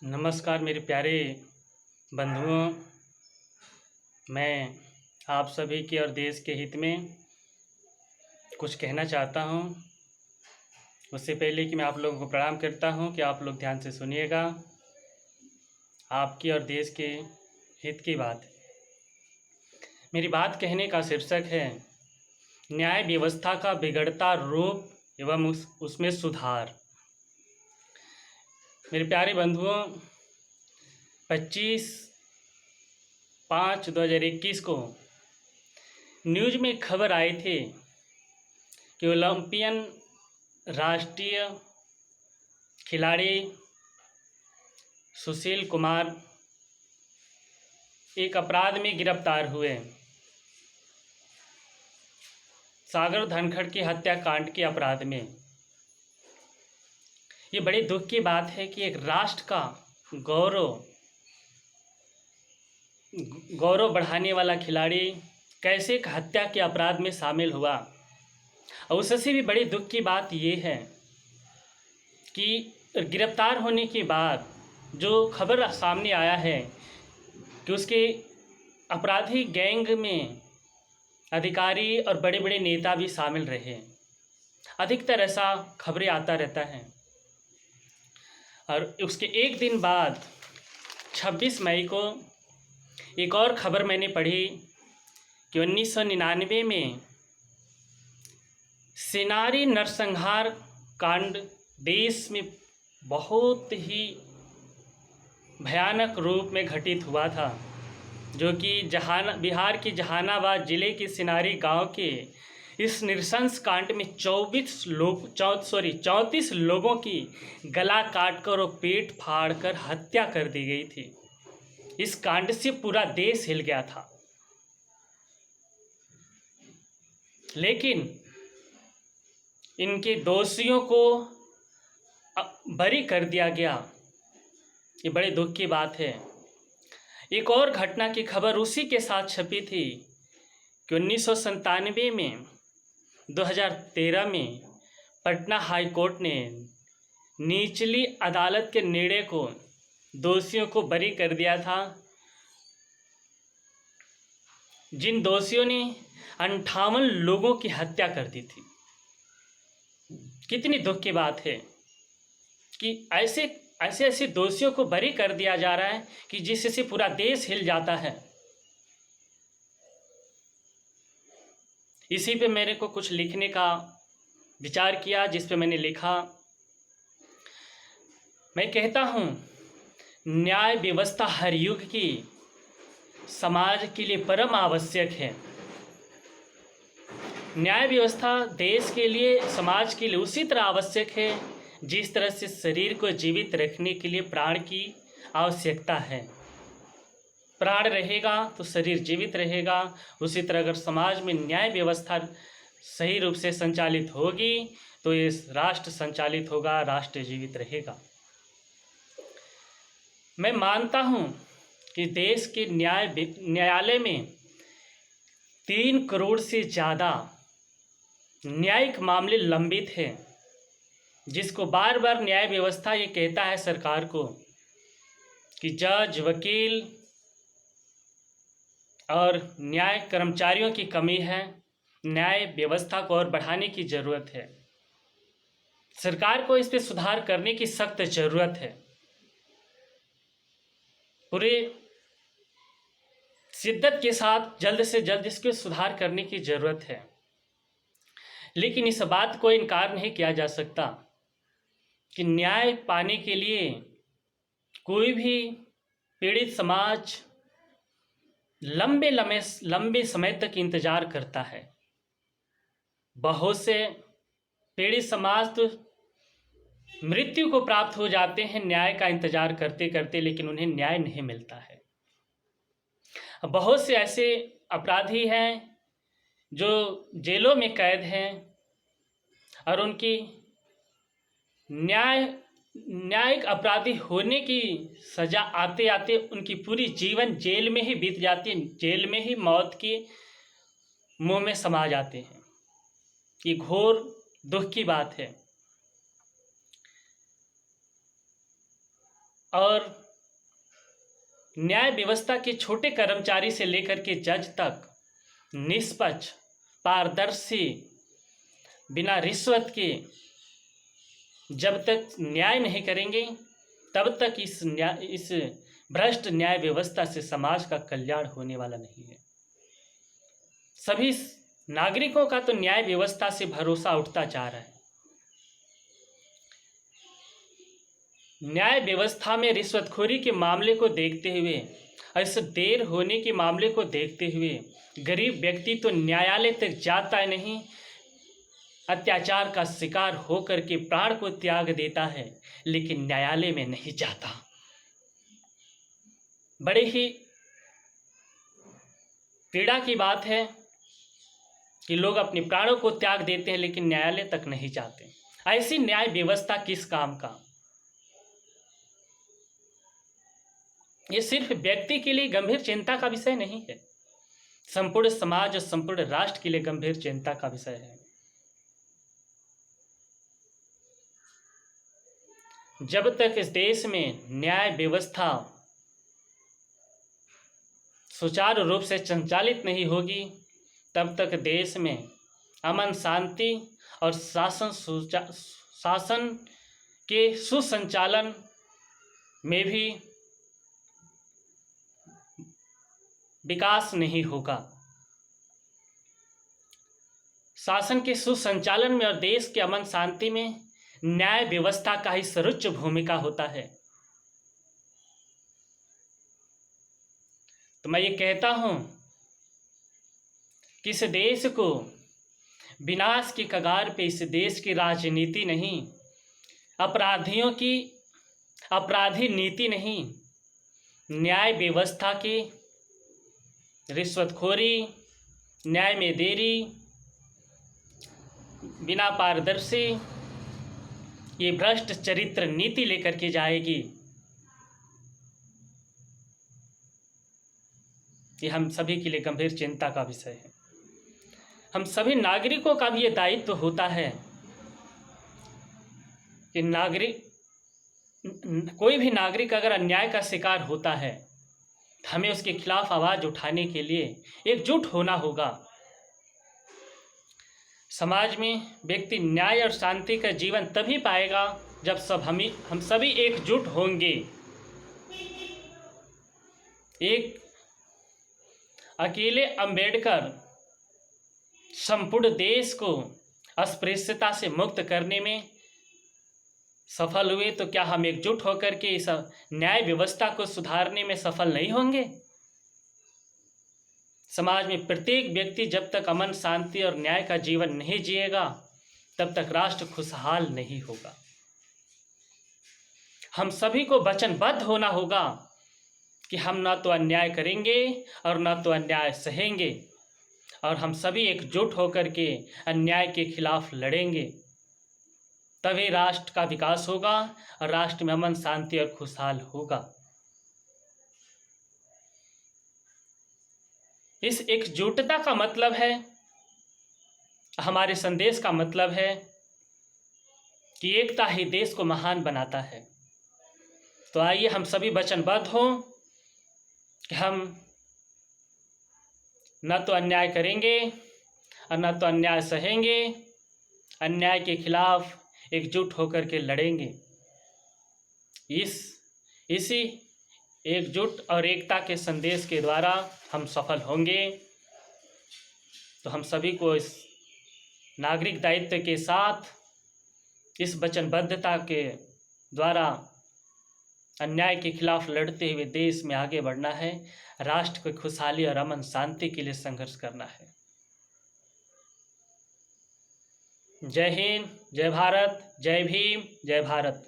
नमस्कार मेरे प्यारे बंधुओं। मैं आप सभी के और देश के हित में कुछ कहना चाहता हूँ। उससे पहले कि मैं आप लोगों को प्रणाम करता हूँ कि आप लोग ध्यान से सुनिएगा। आपकी और देश के हित की बात। मेरी बात कहने का शीर्षक है न्याय व्यवस्था का बिगड़ता रूप एवं उसमें सुधार। मेरे प्यारे बंधुओं, 25/5/2021 को न्यूज़ में खबर आई थी कि ओलंपियन राष्ट्रीय खिलाड़ी सुशील कुमार एक अपराध में गिरफ्तार हुए। सागर धनखड़ की हत्याकांड के अपराध में। ये बड़ी दुख की बात है कि एक राष्ट्र का गौरव बढ़ाने वाला खिलाड़ी कैसे एक हत्या के अपराध में शामिल हुआ। और उससे भी बड़ी दुख की बात ये है कि गिरफ्तार होने के बाद जो खबर सामने आया है कि उसके अपराधी गैंग में अधिकारी और बड़े बड़े नेता भी शामिल रहे। अधिकतर ऐसा खबरें आता रहता है। और उसके एक दिन बाद 26 मई को एक और खबर मैंने पढ़ी कि 1999 में सिनारी नरसंहार कांड देश में बहुत ही भयानक रूप में घटित हुआ था, जो कि बिहार के जहानाबाद जिले के सिनारी गांव के इस नृशंस कांड में 34 लोगों की गला काटकर और पेट फाड़कर हत्या कर दी गई थी। इस कांड से पूरा देश हिल गया था। लेकिन इनके दोषियों को बरी कर दिया गया। ये बड़े दुख की बात है। एक और घटना की खबर उसी के साथ छपी थी कि 1997 में 2013 में पटना हाई कोर्ट ने निचली अदालत के निर्णय को दोषियों को बरी कर दिया था, जिन दोषियों ने 58 लोगों की हत्या कर दी थी। कितनी दुख की बात है कि ऐसे दोषियों को बरी कर दिया जा रहा है कि जिससे पूरा देश हिल जाता है। इसी पे मेरे को कुछ लिखने का विचार किया, जिस पे मैंने लिखा, मैं कहता हूँ न्याय व्यवस्था हर युग की समाज के लिए परम आवश्यक है। न्याय व्यवस्था देश के लिए, समाज के लिए उसी तरह आवश्यक है जिस तरह से शरीर को जीवित रखने के लिए प्राण की आवश्यकता है। प्राण रहेगा तो शरीर जीवित रहेगा। उसी तरह अगर समाज में न्याय व्यवस्था सही रूप से संचालित होगी तो ये राष्ट्र संचालित होगा, राष्ट्र जीवित रहेगा। मैं मानता हूँ कि देश के न्यायालय में 3 करोड़ से ज़्यादा न्यायिक मामले लंबित हैं, जिसको बार बार न्याय व्यवस्था ये कहता है सरकार को कि जज, वकील और न्याय कर्मचारियों की कमी है। न्याय व्यवस्था को और बढ़ाने की ज़रूरत है। सरकार को इस पे सुधार करने की सख्त ज़रूरत है। पूरे शिद्दत के साथ जल्द से जल्द इसके सुधार करने की ज़रूरत है। लेकिन इस बात को इनकार नहीं किया जा सकता कि न्याय पाने के लिए कोई भी पीड़ित समाज लंबे समय तक इंतजार करता है। बहुत से पीड़ित समाज तो मृत्यु को प्राप्त हो जाते हैं न्याय का इंतजार करते करते, लेकिन उन्हें न्याय नहीं मिलता है। बहुत से ऐसे अपराधी हैं जो जेलों में कैद हैं और उनकी न्यायिक अपराधी होने की सज़ा आते आते उनकी पूरी जीवन जेल में ही बीत जाती है। जेल में ही मौत के मुंह में समा जाते हैं। ये घोर दुख की बात है। और न्याय व्यवस्था के छोटे कर्मचारी से लेकर के जज तक निष्पक्ष, पारदर्शी, बिना रिश्वत के जब तक न्याय नहीं करेंगे तब तक इस भ्रष्ट न्याय व्यवस्था से समाज का कल्याण होने वाला नहीं है। सभी नागरिकों का तो न्याय व्यवस्था से भरोसा उठता जा रहा है। न्याय व्यवस्था में रिश्वतखोरी के मामले को देखते हुए, ऐसे देर होने के मामले को देखते हुए गरीब व्यक्ति तो न्यायालय तक जाता नहीं, अत्याचार का शिकार होकर के प्राण को त्याग देता है, लेकिन न्यायालय में नहीं जाता। बड़े ही पीड़ा की बात है कि लोग अपने प्राणों को त्याग देते हैं लेकिन न्यायालय तक नहीं जाते। ऐसी न्याय व्यवस्था किस काम का? ये सिर्फ व्यक्ति के लिए गंभीर चिंता का विषय नहीं है, संपूर्ण समाज और संपूर्ण राष्ट्र के लिए गंभीर चिंता का विषय है। जब तक इस देश में न्याय व्यवस्था सुचारू रूप से संचालित नहीं होगी, तब तक देश में अमन, शांति और शासन के सुसंचालन में भी विकास नहीं होगा। शासन के सुसंचालन में और देश के अमन शांति में न्याय व्यवस्था का ही सर्वोच्च भूमिका होता है। तो मैं ये कहता हूं कि इस देश को विनाश की कगार पे, इस देश की राजनीति नहीं, अपराधियों की अपराधी नीति नहीं, न्याय व्यवस्था की रिश्वतखोरी, न्याय में देरी, बिना पारदर्शी, ये भ्रष्ट चरित्र नीति लेकर के जाएगी। ये हम सभी के लिए गंभीर चिंता का विषय है। हम सभी नागरिकों का भी ये दायित्व होता है कि कोई भी नागरिक अगर अन्याय का शिकार होता है तो हमें उसके खिलाफ आवाज उठाने के लिए एकजुट होना होगा। समाज में व्यक्ति न्याय और शांति का जीवन तभी पाएगा जब हम सभी एकजुट होंगे। एक अकेले अंबेडकर संपूर्ण देश को अस्पृश्यता से मुक्त करने में सफल हुए, तो क्या हम एकजुट होकर के इस न्याय व्यवस्था को सुधारने में सफल नहीं होंगे? समाज में प्रत्येक व्यक्ति जब तक अमन, शांति और न्याय का जीवन नहीं जिएगा तब तक राष्ट्र खुशहाल नहीं होगा। हम सभी को वचनबद्ध होना होगा कि हम ना तो अन्याय करेंगे और ना तो अन्याय सहेंगे, और हम सभी एकजुट होकर के अन्याय के खिलाफ लड़ेंगे। तभी राष्ट्र का विकास होगा और राष्ट्र में अमन, शांति और खुशहाल होगा। इस एकजुटता का मतलब है, हमारे संदेश का मतलब है कि एकता ही देश को महान बनाता है। तो आइए हम सभी वचनबद्ध हों कि हम न तो अन्याय करेंगे और न तो अन्याय सहेंगे, अन्याय के खिलाफ एकजुट होकर के लड़ेंगे। इसी एकजुट और एकता के संदेश के द्वारा हम सफल होंगे। तो हम सभी को इस नागरिक दायित्व के साथ, इस वचनबद्धता के द्वारा अन्याय के खिलाफ लड़ते हुए देश में आगे बढ़ना है, राष्ट्र को खुशहाली और अमन शांति के लिए संघर्ष करना है। जय हिंद, जय भारत, जय भीम, जय भारत।